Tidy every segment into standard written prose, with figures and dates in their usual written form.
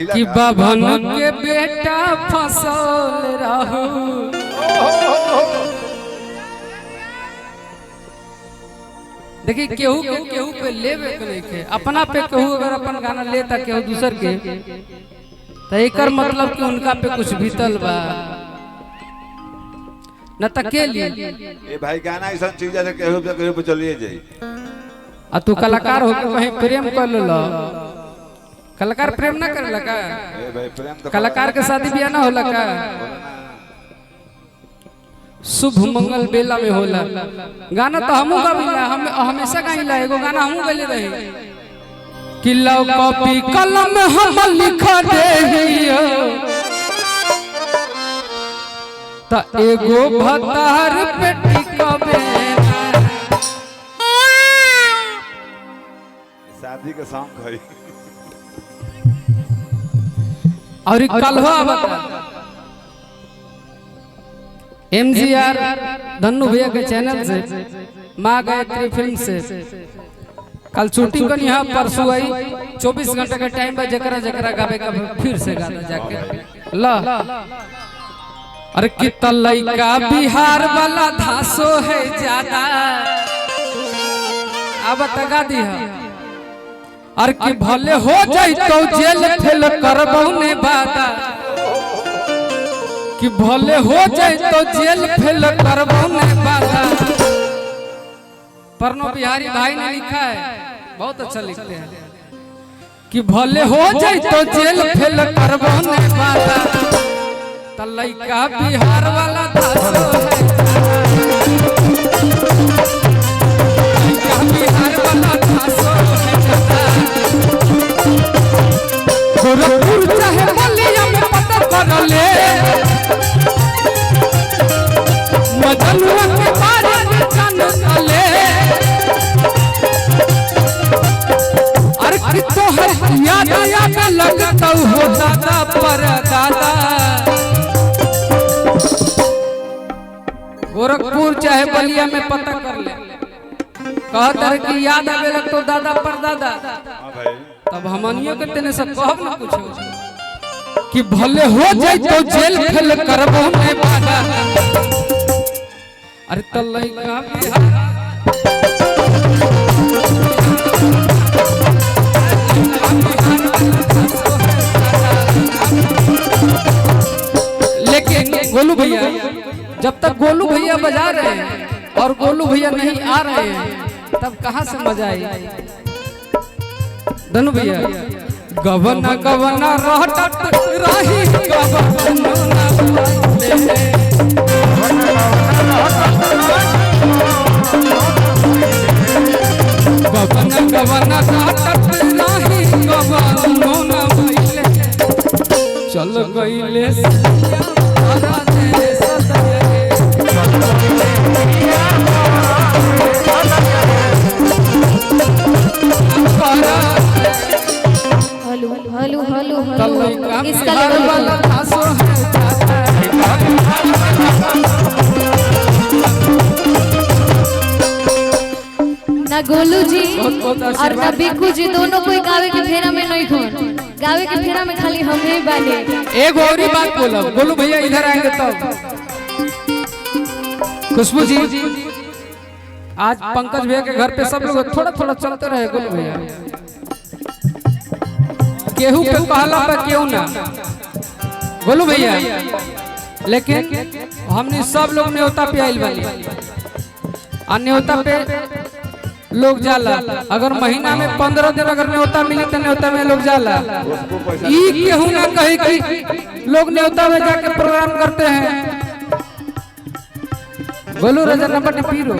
कि बाभन के बेटा फसल रहू। देखिए केहू केहू पे लेवे के नहीं के अपना पे केहू अगर अपन गाना लेता केहू दूसर के तो एकर मतलब कि उनका पे कुछ बीतल बा न तकेली। ए भाई गाना ऐसा चीज है केहू पे चलिए जाई आ तू कलाकार होके कहीं प्रेम कर लो। कलाकार प्रेम ना करेला का? ए भाई प्रेम तो कलाकार के शादी ब्याह ना होला का? शुभ मंगल बेला में होला। गाना तो हमू गाविला, हम हमेशा गाइला। एगो गाना हमू गले रहे कि लव कॉपी कलम हम लिख देहियो त एगो भतार पे टिकबे। शादी के सॉन्ग है और कलवा बता एमजीआर धन्नू भैया के चैनल से माँ गायत्री फिल्म से कल शूटिंग करनी है। परसों आई 24 घंटे का टाइम बा। जकरा जकरा गावे का फिर से गाना जाके ला। अरे कितना लइका बिहार वाला धासो है ज्यादा। अब तगा दी है और कि भले हो जाए तो जेल फेल करबौ ने बादा। कि भले हो जाए तो जेल फेल करबौ ने बादा। परनो बिहारी भाई ने लिखा है, बहुत अच्छा लिखते हैं कि भले हो जाए तो जेल फेल करबौ ने बादा। त लइका बिहार वाला धासो है, लइका बिहार वाला धासो है। गोरखपुर चाहे बलिया में पता कर ले, मजनुआ के बारे में जान ले। अरे कि तो है याद याद लगता हो दादा पर दादा। गोरखपुर चाहे बलिया में पता कर ले, कहता है कि याद आवे लग तो दादा पर दादा। हां भाई तब हमनियों के तेने से कहब ना कुछ कि भले हो जाए तो जेल फेल करबो ने बादा। अरे तल्लई का बिहार लेकिन गोलू भैया जब तक गोलू भैया बजा रहे हैं और गोलू भैया नहीं आ रहे हैं तब कहां से मजा आई? धनु भैया गवना गवना रहत रही गवना गवना रहत रही गवना भइले। चल गइले आधा तेरे सदरे। हेलो हेलो हेलो इसका लेवल ना गोलू जी और ना बिक्कू जी दोनों कोई गावे के फेरा में नहीं खोन। गावे के फेरा में खाली हम ही बाने। एक और ही बात बोलो, गोलू भैया इधर आएंगे तब। खुशबू जी आज पंकज भैया के घर पे सब लोग थोड़ा थोड़ा चलते रहे। गोलू भैया केहू पे कहला पे क्यों ना गोलू भैया, लेकिन हमने सब लोग न्योता पे आइल बानी। आ न्योता पे लोग जाला, अगर महीना में 15 दिन अगर न्योता मिली तो न्योता में लोग जाला। ई केहू ना कहे कि लोग न्योता में जाके प्रोग्राम करते हैं। गोलू राजा नंबर पीरो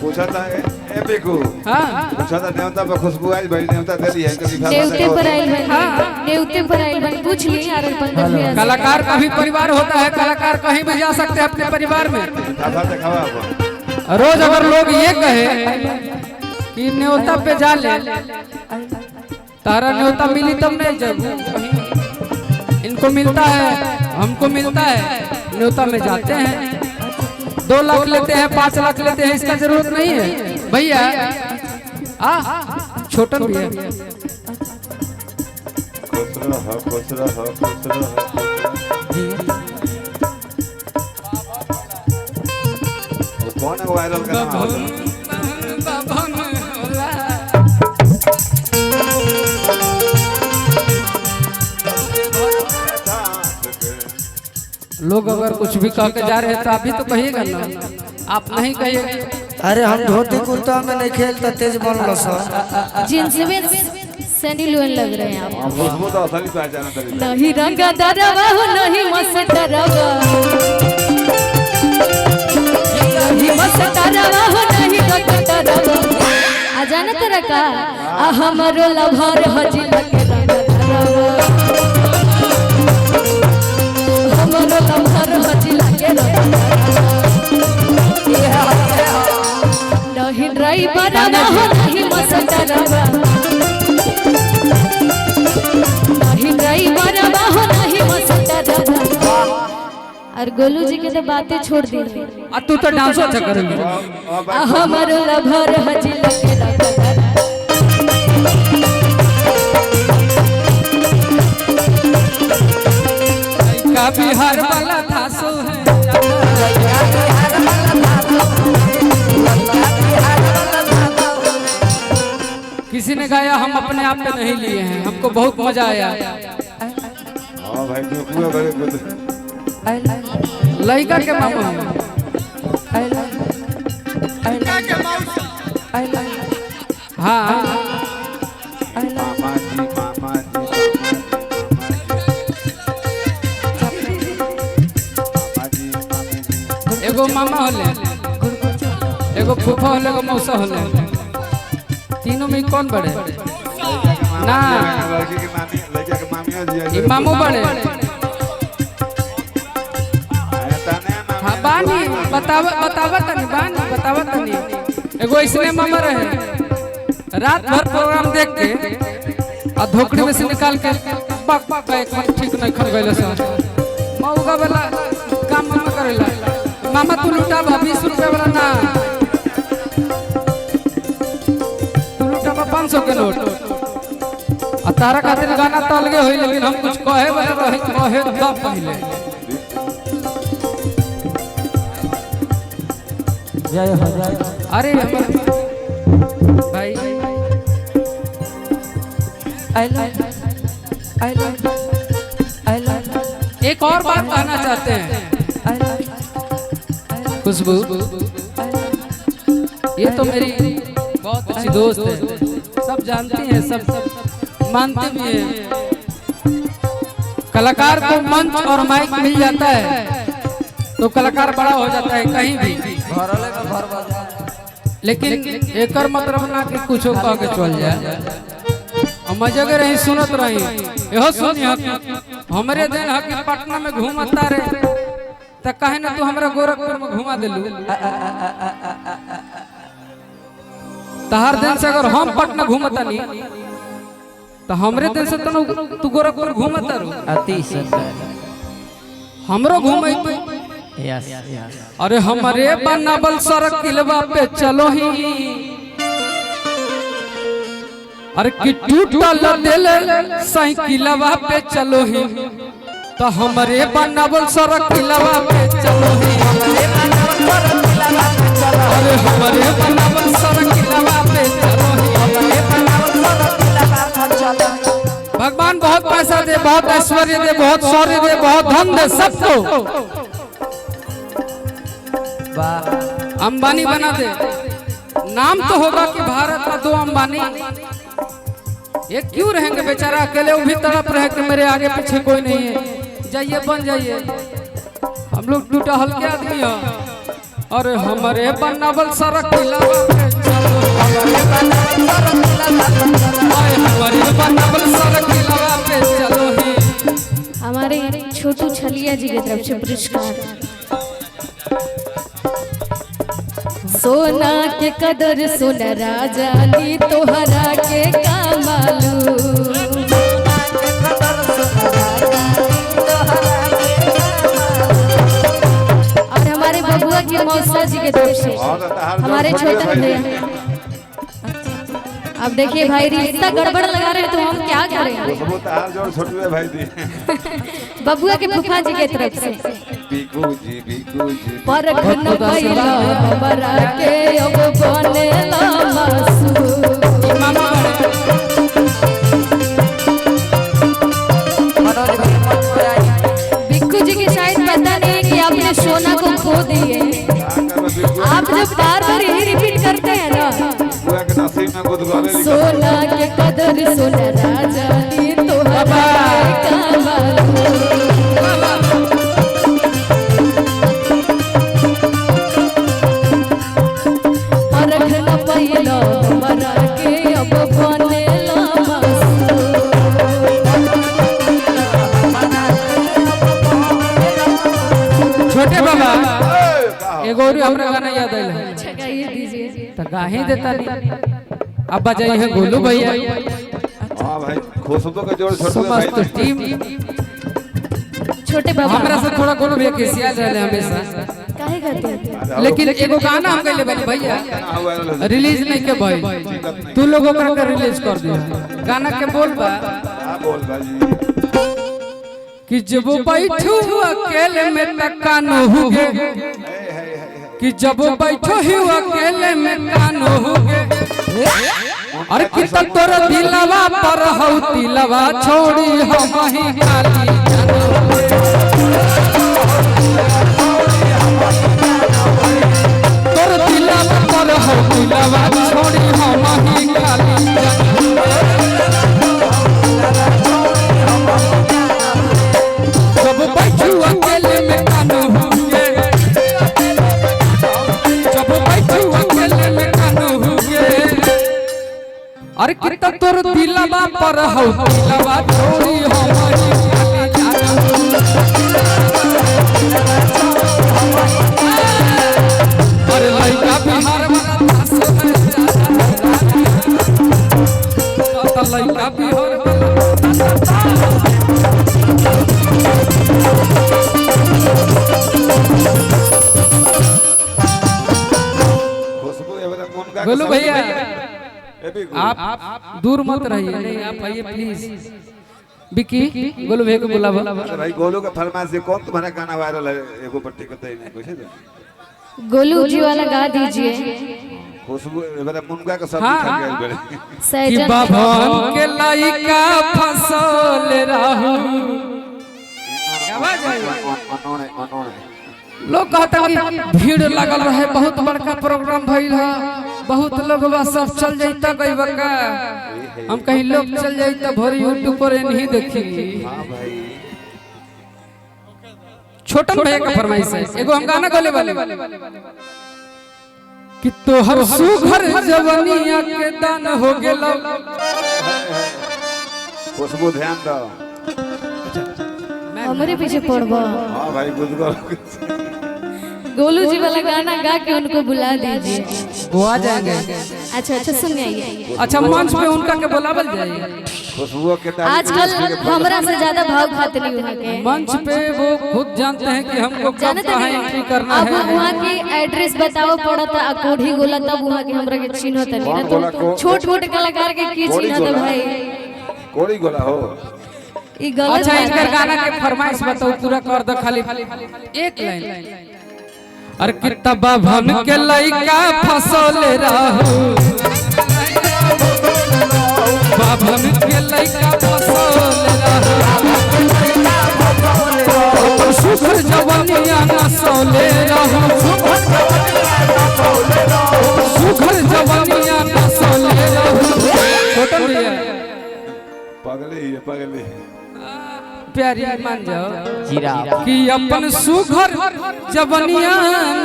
पूछा था ए बिकू। हां पूछा था न्योता पे खुशबू आई भाई न्योता दे दी है तो दिखा नेवते पर आइल बनी। हां नेवते पर आइल बनी, पूछ ली यार पंकज भैया। कलाकार का भी परिवार होता है, कलाकार कहीं भी जा सकते हैं अपने परिवार में। दिखा दिखावा आपको रोज अगर लोग ये कहे कि न्योता पे जा ले, तारा न्योता मिली तब नहीं जब इनको मिलता है हमको मिलता है, न्योता में जाते हैं। 2 लाख लेते हैं 5 लाख लेते हैं, इसका जरूरत नहीं है भैया। छोटन भैया रहो खुश रहो खुश रहो। कौन है वायरल का नाम होता लोग अगर कुछ भी कह के जा रहे हैं तो आप भी तो कहिएगा ना, आप नहीं कहिएगा। अरे हम धोती कुर्ता में नहीं खेलता, तेज बनल सर। जींस में सैंडल वन लग रहे हैं आप। हम उसको तो असली पहचाना तरीका नहीं रंगा दरवा हो नहीं मस्तरवा, नहीं मस्तरवा हो नहीं गटरवा। आ जाना तेरा का आ हमरो लभार हजी लगे रंगा दरवा, हमरो लभार हजी लगे रंगा नहीं ड्राइवर हो नहीं मस्तरवा, नहीं ड्राइवर हो नहीं मस्तरवा। और गोलू जी के तो बातें छोड़ दी, आ तू तो डांस अच्छा करेंगे। हमारो लभर हजी लगे रंगा का बिहार वाला था सो है। किसी ने गाया हम अपने आप पे नहीं लिए हैं, हमको बहुत मजा आया। हां भाई दुखुआ बड़े लड़का के मामा हाँ मामा जी एगो मामा होले, एगो फूफा होले, एगो मौसा होले। तीनों में कौन बड़े? ना लड़की के मामी, लड़के के मामी हो ये दिया मामू बड़े। हाँ बानी बतावा तनी बानी बतावा तनी। एगो इसने मामा रहे, रात भर प्रोग्राम देख के और धोकड़ी में से निकाल के बक बक एक मन ठीक नहीं खन गइले सर। मौगा वाला काम मामा करेला। मामा तू लुटा 20 रुपए वाला ना, तू लुटा 500 के नोट। आ तारा खातिर गाना तो अलगे होई, लेकिन हम कुछ कहे रहे कहे तब पहले। जय हो जय हो। अरे भाई एक और बात कहना चाहते हैं खुशबू, ये तो मेरी बहुत अच्छी दोस्त है, सब जानती हैं, सब मानते भी हैं। कलाकार को मंच और माइक मिल जाता है तो कलाकार बड़ा हो जाता है कहीं भी, लेकिन एक मतलब ना कि कुछ कह के चल जाए। और मजे के रही सुनत रही यहो सुनिए हमरे दिन है कि पटना में घूमता रे तो कहे ना तू हमरा गोरखपुर में घुमा दिलू। तहार दिन से अगर हम पटना घूमता नहीं तो हमरे दिन से तू गोरखपुर घूमता रू। अति सुंदर हमरो घूमे तू। Yes yes. अरे हमारे बनावल सड़क किलवा पे चलो ही, अरे कि टूटल दिल साइकिलवा पे चलो ही, तो हमारे बनावल सड़क किलवा पे चलो ही। अरे हमारे बनावल सड़क किलवा पे चलो ही। भगवान बहुत पैसा दे, बहुत ऐश्वर्य दे, बहुत शौर्य दे, बहुत धन दे सबको, अंबानी बना दे। नाम तो होगा कि भारत का 2 अंबानी, ये क्यों रहेंगे बेचारा अकेले, वो भी तड़प रहे कि मेरे आगे पीछे कोई नहीं है। जाइए बन जाइए, हम लोग टूटा हल्के आदमी हैं। और हमारे बनावल सड़क किलवा पे चलो, हमारे बनावल सड़क किलवा पे चलो ही। हमारे छोटू छलिया जी की तरफ से पुरस्कार। सोना के कदर सुन राजा नी तोहरा के कामालू, और हमारे बबुआ की मौसा जी के तरफ से हमारे छोटे भैया अब देखिए भाई रिश्ता गड़बड़ लगा रहे हैं तो हम क्या करें। खुशबू तो हाथ जोड़ छोटुए भाई दी। बबुआ के फूफा जी के तरफ से बीकू जी पर घन पहिला बरा के अब बनेला मासू। बिक्कू जी की शायद पता नहीं है कि आपने सोना को खो दिए। आप जब बार बार यही रिपीट करते हैं ना, सोना के कदर सोना राजा दी तो परखन पहिला बरा के अब बनेला मासू। छोटे बाबा एगो और हमरा गाना याद आइल है अच्छा गाइए दीजिए। तो गाही देता नहीं। अब बजाई है गोलू भैया। हां भाई खुशबू का जोड़ छोटुए भाई समस्त टीम छोटे बाबा हमरा से थोड़ा गोलू भैया के सिया रहले हमेशा। काहे करते हैं? लेकिन एगो गाना हम गइले बानी भैया रिलीज नहीं के भाई तू लोग ओकरा के रिलीज कर दियो। गाना के बोल बा हां बोल भाई कि जब बैठू अकेले में तकानो होगे कि जब बैठो ही अकेले में कानो होगे अरे कि तब तोरा दिलवा पर हौ दिलवा छोड़ी हम ही खाली तोरा दिलवा पर हौ दिलवा छोड़ी हम ही खाली जब बैठू अकेले में कानो होगे जब बैठू अकेले में कानो होगे अरे कितना तोर दिलवा पर हौ दिलवा छोड़ी हम ही खाली जानो अरे लइका बिहार वाला दास है तो लइका बिहार खुशबू एवरा कौन का गोलू भैया ए भी आप दूर मत रहिए नहीं आप आइए प्लीज विकी गोलू भैया को बुलावा भाई गोलू का फरमाइश से कौन तुम्हारा गाना वायरल है एगो पट्टी को तय नहीं कैसे गोलू जी वाला गा दीजिए। खुशबू एवरा मुनगा का सब हाँ, खा गए बड़े कि सहजन बाभन के लइका फंसल रहू अनोने लोग कहता कि भीड़ लगल रहे बहुत बड़का प्रोग्राम भइल है बहुत लोग सब चल जाइता गई बका हम कहीं लोग चल जाइता भोरी यूट्यूब पर नहीं देखी। हां भाई छोटन भैया का फरमाइश है एगो हम गाना गाले वाले कि तोहर सुघर जवनिया के दान हो गेल खुशबू ध्यान दो हमारे पीछे पड़बा। हां भाई गुजगो गोलू जी वाला गाना गा के उनको बुला दीजिए। वो आ जाएंगे। अच्छा अच्छा सुन आइए। अच्छा मंच पे उनका के बुलावल जाए खुशबू के आजकल हमरा से ज्यादा भाव खाते नहीं वहाँ के मंच पे वो खुद जानते हैं कि हमको कब जानते कहाँ एंट्री नहीं। करना अब है। वहाँ के एड्रेस बताओ पड़ता अकोढ़ी गोला तब वहाँ के हमरा के चिन्ह तनी ना तो छोट छोट कलाकार के की चिन्ह तो भाई कोड़ी गोला हो ई गलत अच्छा बात इनकर है। गाना के फरमाइश बताओ पूरा कर दो खाली एक लाइन। अरे कितना बाभन के लइका फसले रहू बाभन के लइका फसले रहू सुखर जवनिया नसले रहू सुखर जवनिया नसले रहू छोटन भैया पगले प्यारी मान जाओ कि अपन सुघर जवनिया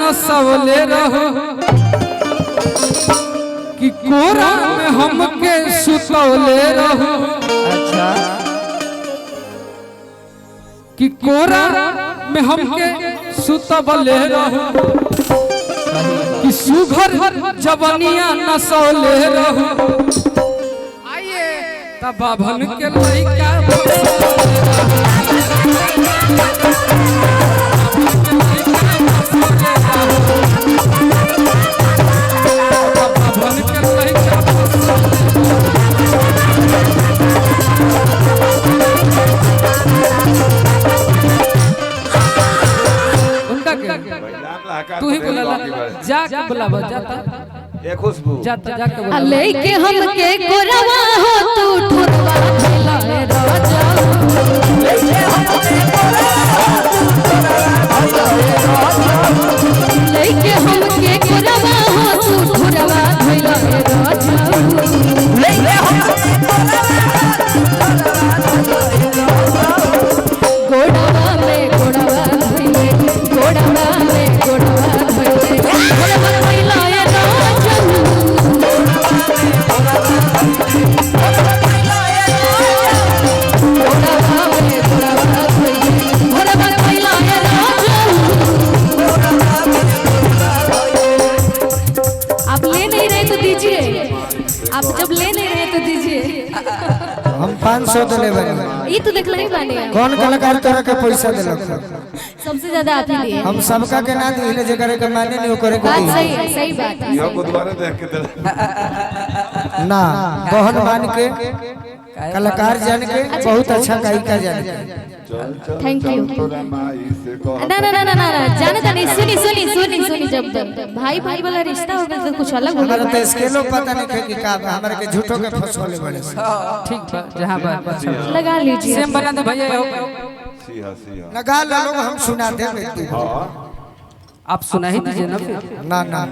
नसवले रहो कि कोरा में हमके सुतवले रहो अच्छा कि कोरा में हमके सुतवले रहो कि सुघर जवनिया नसवले रहो आइए तब बाभन के लइका कलाकार तू ही बने बुला बाकी बारे। जा के बुलावा जाता ए खुशबू जाता जाके बुला लेके हमके कोरवा हो तू ठुरवा भेला रे राजा लेके हमके कोरवा हो तू ठुरवा भेला रे राजा गोड़वा में गोड़वा धइले गोड़वा में गोड़वा धइले गोड़वा भेला रे राजा आप ले नहीं रहे तो दीजिए आप जब ले नहीं रहे तो दीजिए हम 500 देले बानी ये तो देख नहीं बानी कौन कलाकार तोरा के पैसा देलक सबसे ज्यादा आप ही लिए हम सबका के ना दिले जे करे के माने नहीं करे के बात दी। सही है सही बात है यो को दोबारा देख के दे ना बहन मान के कलाकार जान के बहुत अच्छा गायिका जान के चल चल Thank you. तोरा माई से कह ना ना ना ना ना जाने जाने सुनी सुनी सुनी सुनी जब भाई भाई वाला रिश्ता होगा तो कुछ अलग हमारा होगा तो स्केलो पता नहीं के कि का हमारे के झूठो के फसवाले बड़े से। ठीक बा जहां बात लगा लीजिए सेम बना दे भैया सिहा सिहा लगा लो लोग हम सुना दे हां आप सुना ही दीजिए ना फिर ना ना